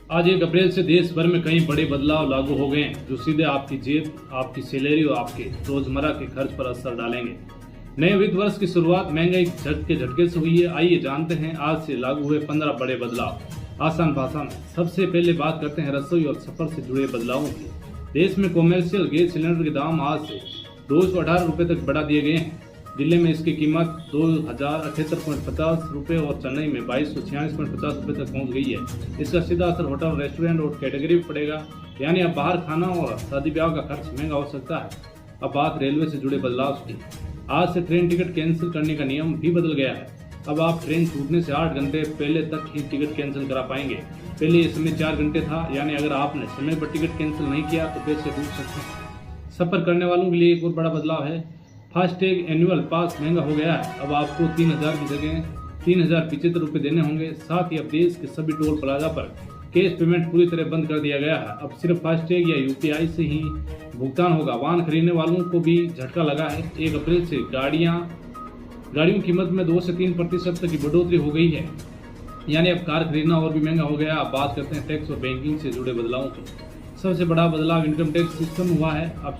आज 1 अप्रैल से देश भर में कई बड़े बदलाव लागू हो गए हैं जो सीधे आपकी जेब, आपकी सैलरी और आपके रोजमर्रा के खर्च पर असर डालेंगे। नए वित्त वर्ष की शुरुआत महंगाई के झटके से हुई है। आइए जानते हैं आज से लागू हुए 15 बड़े बदलाव आसान भाषा में। सबसे पहले बात करते हैं रसोई और सफर से जुड़े बदलावों की। देश में कॉमर्शियल गैस सिलेंडर के दाम आज से 218 रुपये तक बढ़ा दिए गए हैं। दिल्ली में इसकी कीमत 2078.50 रुपये और चेन्नई में 2246.50 रुपये तक पहुंच गई है। इसका सीधा असर होटल, रेस्टोरेंट और कैटेगरी पर पड़ेगा, यानी अब बाहर खाना और शादी ब्याह का खर्च महंगा हो सकता है। अब बात रेलवे से जुड़े बदलाव की। आज से ट्रेन टिकट कैंसिल करने का नियम भी बदल गया है। अब आप ट्रेन छूटने से 8 घंटे पहले तक ही टिकट कैंसिल करा पाएंगे। पहले ये समय 4 घंटे था, यानी अगर आपने समय पर टिकट कैंसिल नहीं किया तो पैसे डूब सकते हैं। सफर करने वालों के लिए एक और बड़ा बदलाव है। फास्टैग एनुअल पास महंगा हो गया है। अब आपको 3000 की जगह 3075 रुपये देने होंगे। साथ ही अब देश के सभी टोल प्लाजा पर कैश पेमेंट पूरी तरह बंद कर दिया गया है। अब सिर्फ फास्टैग या यूपीआई से ही भुगतान होगा। वाहन खरीदने वालों को भी झटका लगा है। 1 अप्रैल से गाड़ियों की कीमत में 2 से 3% तक की बढ़ोतरी हो गई है, यानी अब कार खरीदना और भी महंगा हो गया। अब बात करते हैं टैक्स और बैंकिंग से जुड़े बदलावों की। सबसे बड़ा बदलाव इनकम टैक्स सिस्टम हुआ है। अब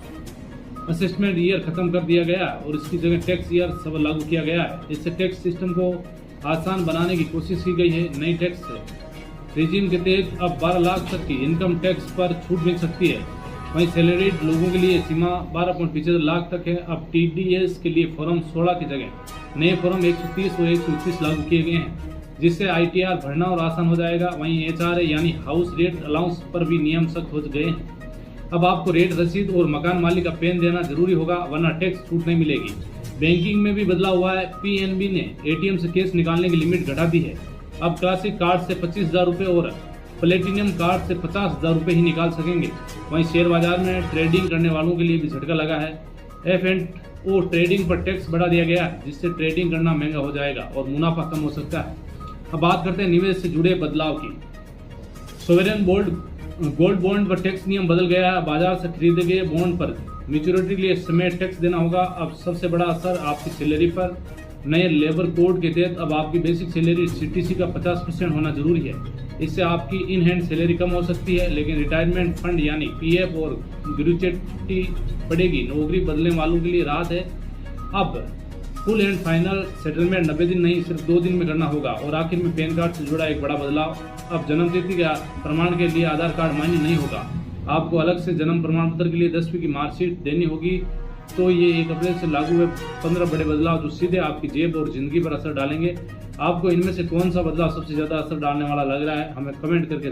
असेसमेंट ईयर खत्म कर दिया गया और इसकी जगह टैक्स ईयर सब लागू किया गया है। इससे टैक्स सिस्टम को आसान बनाने की कोशिश की गई है। नई टैक्स रेजिम के तहत अब 12 लाख तक की इनकम टैक्स पर छूट मिल सकती है। वहीं सैलरीड लोगों के लिए सीमा 12.75 लाख तक है। अब टीडीएस के लिए फॉर्म 16 की जगह नए फॉर्म 130 और 121 लागू किए गए हैं, जिससे आईटीआर भरना और आसान हो जाएगा। वहीं एचआरए यानी हाउस रेंट अलाउंस पर भी नियम सख्त हो गए हैं। अब आपको रेट रसीद और मकान मालिक का पेन देना जरूरी होगा, वरना टैक्स छूट नहीं मिलेगी। बैंकिंग में भी बदलाव हुआ है। पीएनबी ने एटीएम से कैश निकालने की लिमिट घटा दी है। अब क्लासिक कार्ड से 25,000 रुपये और प्लेटिनियम कार्ड से 50,000 रुपये ही निकाल सकेंगे। वहीं शेयर बाजार में ट्रेडिंग करने वालों के लिए भी झटका लगा है। F&O ट्रेडिंग पर टैक्स बढ़ा दिया गया है, जिससे ट्रेडिंग करना महंगा हो जाएगा और मुनाफा कम हो सकता है। अब बात करते हैं निवेश से जुड़े बदलाव की। सोवरेन गोल्ड बॉन्ड पर टैक्स नियम बदल गया है। बाजार से खरीदे गए बॉन्ड पर मैच्योरिटी के लिए समय टैक्स देना होगा। अब सबसे बड़ा असर आपकी सैलरी पर। नए लेबर कोड के तहत अब आपकी बेसिक सैलरी सीटीसी का 50% होना जरूरी है। इससे आपकी इन हैंड सैलरी कम हो सकती है, लेकिन रिटायरमेंट फंड यानी पीएफ और ग्रेच्युटी पड़ेगी। नौकरी बदलने वालों के लिए राहत है। अब फुल एंड फाइनल सेटलमेंट 90 दिन नहीं, सिर्फ 2 दिन में करना होगा। और आखिर में पैन कार्ड से जुड़ा एक बड़ा बदलाव। अब जन्म तिथि का प्रमाण के लिए आधार कार्ड मान्य नहीं होगा। आपको अलग से जन्म प्रमाण पत्र के लिए 10वीं की मार्कशीट देनी होगी। तो ये 1 अप्रैल से लागू हुए 15 बड़े बदलाव जो सीधे आपकी जेब और जिंदगी पर असर डालेंगे। आपको इनमें से कौन सा बदलाव सबसे ज्यादा असर डालने वाला लग रहा है, हमें कमेंट करके